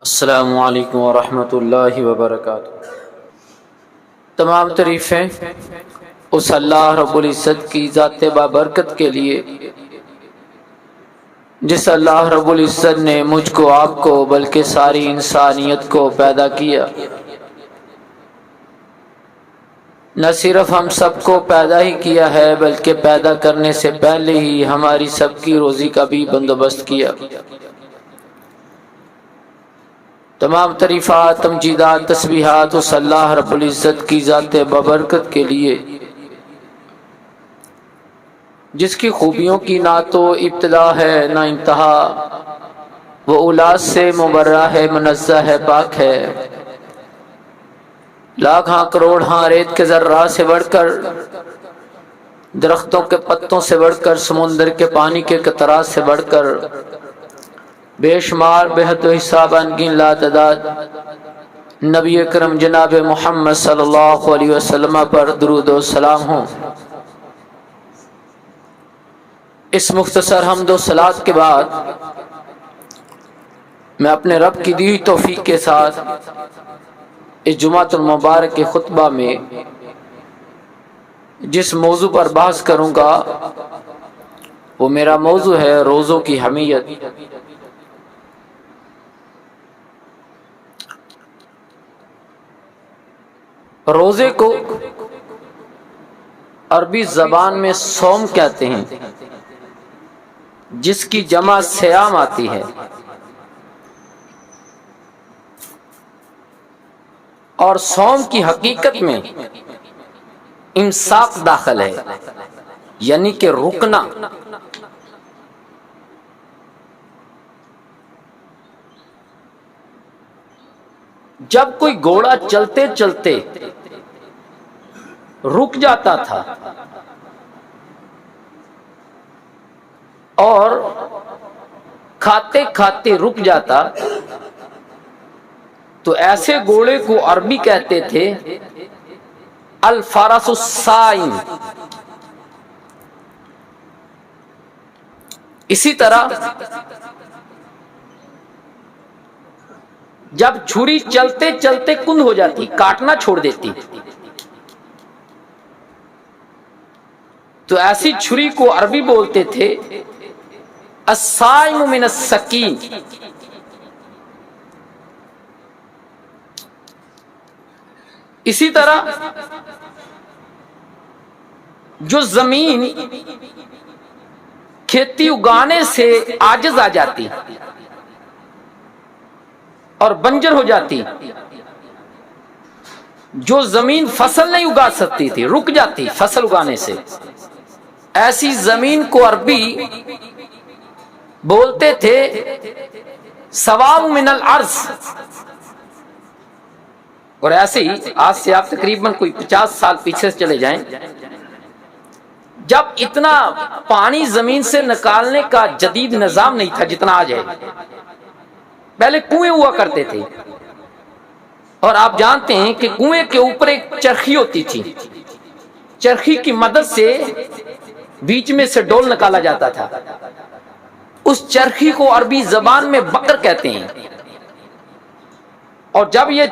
السلام علیکم ورحمۃ اللہ وبرکاتہ۔ تمام تعریفیں اس اللہ رب العزت کی ذات بابرکت کے لیے جس اللہ رب العزت نے مجھ کو، آپ کو، بلکہ ساری انسانیت کو پیدا کیا۔ نہ صرف ہم سب کو پیدا ہی کیا ہے بلکہ پیدا کرنے سے پہلے ہی ہماری سب کی روزی کا بھی بندوبست کیا۔ تمام تعریفات، تمجیدات، تسبیحات اس اللہ رب العزت کی ذات بابرکت کے لیے جس کی خوبیوں کی نہ تو ابتدا ہے نہ انتہا، وہ اولاد سے مبرہ ہے، منزہ ہے، پاک ہے۔ لاکھ ہاں کروڑ ہاں ریت کے ذرہ سے بڑھ کر، درختوں کے پتوں سے بڑھ کر، سمندر کے پانی کے قطرات سے بڑھ کر، بے شمار بے حد و حساب انگن لا تعداد نبی اکرم جناب محمد صلی اللہ علیہ وسلم پر درود و سلام ہوں۔ اس مختصر حمد و صلات کے بعد میں اپنے رب کی دی ہوئی توفیق کے ساتھ اس جمعۃ المبارک کے خطبہ میں جس موضوع پر بحث کروں گا وہ میرا موضوع ہے روزوں کی اہمیت۔ روزے کو عربی زبان میں صوم کہتے ہیں، جس کی جمع صیام آتی ہے، اور صوم کی حقیقت میں امساک داخل ہے، یعنی کہ رکنا۔ جب کوئی گھوڑا چلتے چلتے رک جاتا تھا اور کھاتے کھاتے رک جاتا تو ایسے گھوڑے کو عربی کہتے تھے الفرس الصائم۔ اسی طرح جب چھری چلتے چلتے کند ہو جاتی، کاٹنا چھوڑ دیتی، تو ایسی چھری کو عربی بولتے تھے الصائم من السکین۔ اسی طرح جو زمین کھیتی اگانے سے عاجز آ جاتی اور بنجر ہو جاتی، جو زمین فصل نہیں اگا سکتی تھی، رک جاتی فصل اگانے سے، ایسی زمین کو عربی بولتے تھے سواء من الارض۔ اور ایسے ہی آج سے آپ تقریباً کوئی 50 سال پیچھے چلے جائیں، جب اتنا پانی زمین سے نکالنے کا جدید نظام نہیں تھا جتنا آج ہے، پہلے کنویں ہوا کرتے تھے، اور آپ جانتے ہیں کہ کنویں کے اوپر ایک چرخی ہوتی تھی، چرخی کی مدد سے بیچ میں سے ڈول نکالا جاتا تھا۔ اس چرخی کو عربی زبان میں بکر کہتے ہیں، اور جب یہ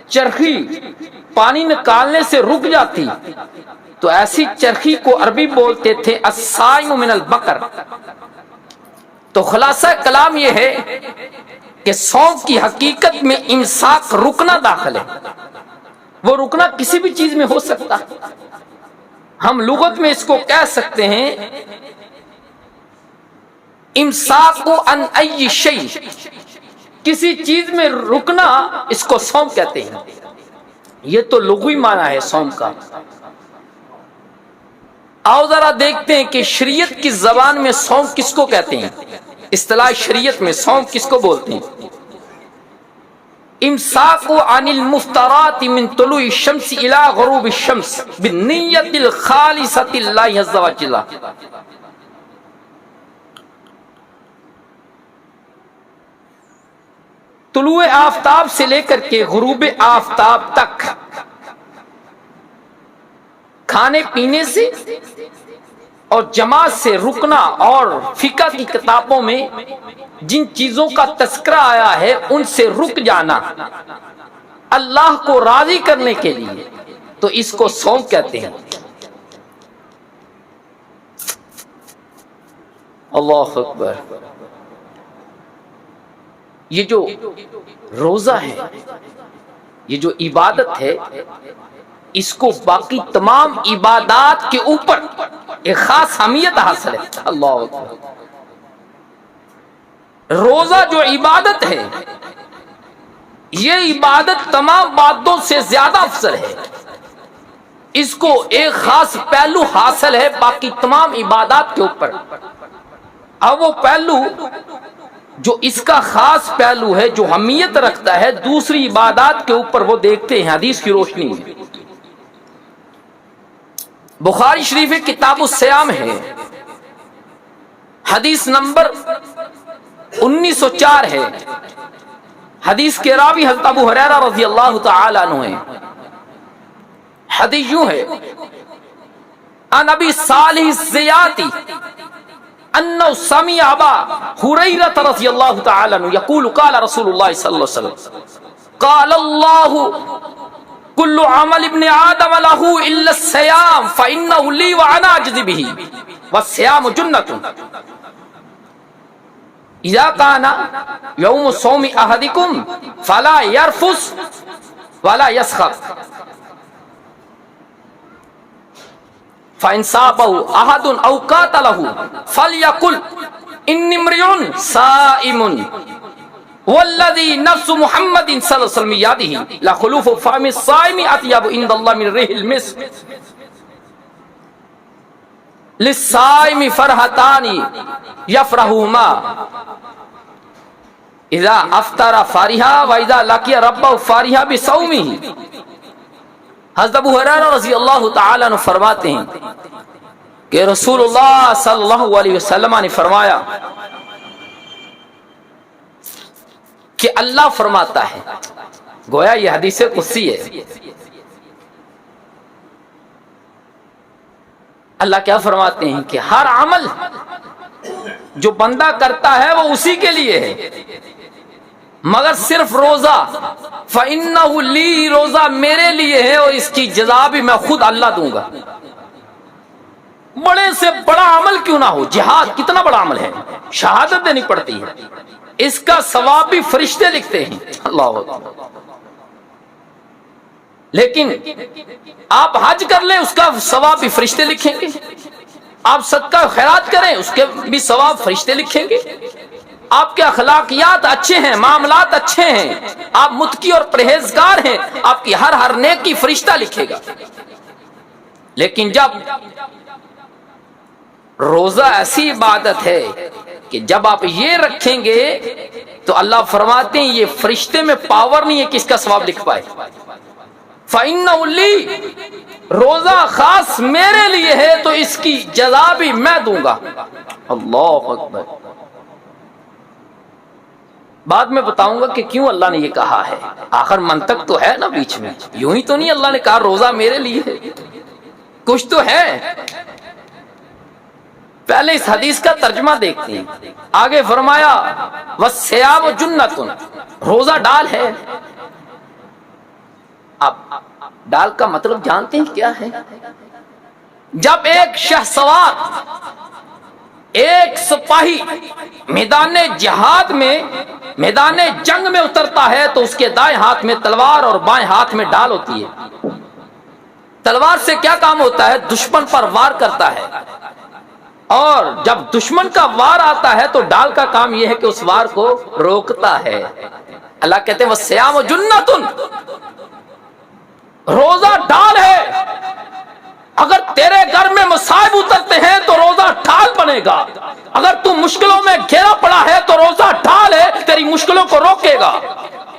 چرخی پانی نکالنے سے رک جاتی تو ایسی چرخی کو عربی بولتے تھے الصائم من البقر۔ تو خلاصہ کلام یہ ہے کہ صوم کی حقیقت میں امساک، رکنا داخل ہے۔ وہ رکنا کسی بھی چیز میں ہو سکتا، ہم لغت میں اس کو کہہ سکتے ہیں امساک عن ای شیء، کسی چیز میں رکنا، اس کو صوم کہتے ہیں۔ یہ تو لغوی معنی ہے صوم کا۔ آؤ ذرا دیکھتے ہیں کہ شریعت کی زبان میں صوم کس کو کہتے ہیں، اصطلاح شریعت میں صوم کس کو بولتے ہیں۔ امساک عن المفطرات من طلوع الشمس الى غروب الشمس بالنیت الخالصۃ للہ عز وجل۔ طلوع آفتاب سے لے کر کے غروب آفتاب تک کھانے پینے سے اور جماعت سے رکنا اور فقہ کی کتابوں میں جن چیزوں کا تذکرہ آیا ہے ان سے رک جانا اللہ کو راضی کرنے کے لیے، تو اس کو صوم کہتے ہیں۔ اللہ اکبر۔ یہ جو روزہ ہے، یہ جو عبادت ہے، اس کو باقی تمام عبادات کے اوپر ایک خاص اہمیت حاصل ہے۔ اللہ اکبر۔ روزہ جو عبادت ہے، یہ عبادت تمام عبادتوں سے زیادہ افضل ہے۔ اس کو ایک خاص پہلو حاصل ہے باقی تمام عبادات کے اوپر۔ اب وہ پہلو جو اس کا خاص پہلو ہے، جو اہمیت رکھتا ہے دوسری عبادات کے اوپر، وہ دیکھتے ہیں حدیث کی روشنی میں۔ بخاری شریف کتاب الصیام ہے، حدیث نمبر 1904 ہے۔ حدیث کے راوی حضرت ابو ہریرہ رضی اللہ تعالی عنہ ہیں۔ حدیث یوں ہے، ان ابی صالح الزیاتی انه سمع ابا ہریرہ رضی اللہ تعالی عنہ یقول قال رسول اللہ صلی اللہ علیہ وسلم قال اللہ کل عمل ابن آدم له الا الصیام فانه لی وانا اجزی به والصیام جنۃ اذا كان يوم صوم احدكم فلا يرفث ولا يسخط فإن صابه أحد أو قاتله فليقل إني امرئ صائم والذي نفس محمد صلى الله عليه وسلم بيده لخلوف فم الصائم أطيب عند الله من ريح المسك للصائم فرحتان يفرحهما اذا افطر فرحا واذا لقي ربه فرحا بصومه۔ حضرت ابو ہریرہ رضی اللہ تعالی عنہ فرماتے ہیں کہ رسول اللہ صلی اللہ علیہ وسلم نے فرمایا کہ اللہ فرماتا ہے، گویا یہ حدیث قدسی ہے، اللہ کیا فرماتے ہیں کہ ہر عمل جو بندہ کرتا ہے وہ اسی کے لیے ہے، مگر صرف روزہ، فَإِنَّهُ لِي، روزہ میرے لیے ہے اور اس کی جزا بھی میں خود اللہ دوں گا۔ بڑے سے بڑا عمل کیوں نہ ہو، جہاد کتنا بڑا عمل ہے، شہادت دینی پڑتی ہے، اس کا ثواب بھی فرشتے لکھتے ہیں۔ اللہ اکبر۔ لیکن آپ حج کر لیں، اس کا ثواب بھی فرشتے لکھیں گے، آپ صدقہ خیرات کریں، اس کے بھی ثواب فرشتے لکھیں گے، آپ کے اخلاقیات اچھے ہیں، معاملات اچھے ہیں، آپ متقی اور پرہیزگار ہیں، آپ کی ہر نیکی فرشتہ لکھے گا۔ لیکن جب روزہ ایسی عبادت ہے کہ جب آپ یہ رکھیں گے تو اللہ فرماتے ہیں یہ فرشتے میں پاور نہیں ہے کہ اس کا ثواب لکھ پائے۔ فَإِنَّهُ لِي، روزہ خاص میرے لیے ہے تو اس کی جزا بھی میں دوں گا۔ اللہ اکبر۔ بعد میں بتاؤں گا کہ کیوں اللہ نے یہ کہا ہے، آخر منطق تو ہے نا بیچ میں، یوں ہی تو نہیں اللہ نے کہا روزہ میرے لیے ہے، کچھ تو ہے۔ پہلے اس حدیث کا ترجمہ دیکھتے ہیں، آگے فرمایا وَالصِّيَامُ جُنَّةٌ، روزہ ڈال ہے۔ اب ڈال کا مطلب جانتے ہیں کیا ہے؟ جب ایک شہسوار، ایک سپاہی میدان جہاد میں، میدان جنگ میں اترتا ہے تو اس کے دائیں ہاتھ میں تلوار اور بائیں ہاتھ میں ڈال ہوتی ہے۔ تلوار سے کیا کام ہوتا ہے؟ دشمن پر وار کرتا ہے، اور جب دشمن کا وار آتا ہے تو ڈال کا کام یہ ہے کہ اس وار کو روکتا ہے۔ اللہ کہتے ہیں وَالصِّيَامُ جُنَّةٌ، روزہ ڈال ہے۔ اگر تیرے گھر میں مصائب اترتے ہیں تو روزہ ڈھال بنے گا، اگر تو مشکلوں میں گھیرا پڑا ہے تو روزہ ڈھال ہے، تیری مشکلوں کو روکے گا۔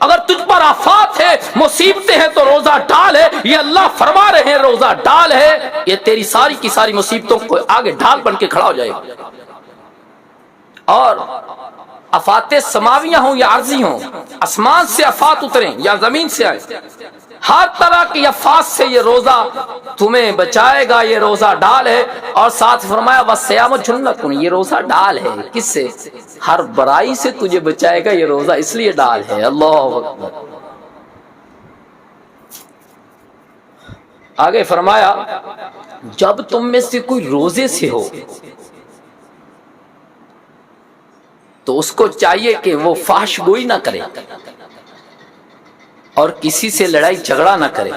اگر تجھ پر آفات ہے، مصیبتیں ہیں تو روزہ ڈال ہے، یہ اللہ فرما رہے ہیں روزہ ڈال ہے، یہ تیری ساری کی ساری مصیبتوں کو آگے ڈھال بن کے کھڑا ہو جائے گا۔ اور آفات سماویہ ہوں یا عرضی ہوں، آسمان سے آفات اتریں یا زمین سے آئے، ہر طرح کی افات سے یہ روزہ تمہیں بچائے گا، یہ روزہ ڈال ہے۔ اور ساتھ فرمایا وَالصِّيَامُ جُنَّةٌ، یہ روزہ ڈال ہے کس سے؟ ہر برائی سے تجھے بچائے گا یہ روزہ، اس لیے ڈال ہے۔ اللہ اکبر۔ آگے فرمایا جب تم میں سے کوئی روزے سے ہو تو اس کو چاہیے کہ وہ فحش گوئی نہ کرے اور کسی سے لڑائی جھگڑا نہ کرے۔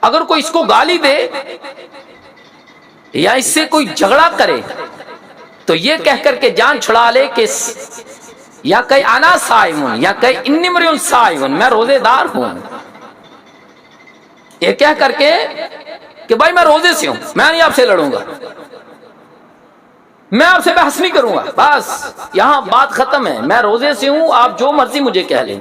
اگر کوئی اس کو گالی دے یا اس سے کوئی جھگڑا کرے تو یہ کہہ کر کے جان چھڑا لے کہ یا کہ انا صائم یا کہ انی امرؤ صائم، میں روزے دار ہوں، یہ کہہ کر کے کہ بھائی میں روزے سے ہوں، میں نہیں آپ سے لڑوں گا، میں آپ سے بحث نہیں کروں گا، بس یہاں بات ختم ہے، میں روزے سے ہوں، آپ جو مرضی مجھے کہہ لیں۔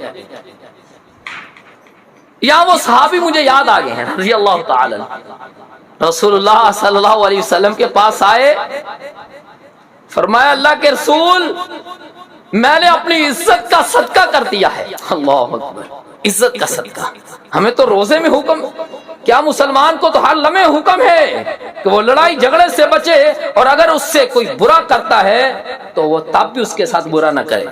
یہاں وہ صحابی مجھے یاد آ گئے ہیں رضی اللہ تعالی عنہ، رسول اللہ صلی اللہ علیہ وسلم کے پاس آئے، فرمایا اللہ کے رسول میں نے اپنی عزت کا صدقہ کر دیا ہے۔ اللہ اکبر، عزت کا صدقہ۔ ہمیں تو روزے میں حکم، کیا مسلمان کو تو ہر لمحے حکم ہے کہ وہ لڑائی جھگڑے سے بچے، اور اگر اس سے کوئی برا کرتا ہے تو وہ تب بھی اس کے ساتھ برا نہ کرے۔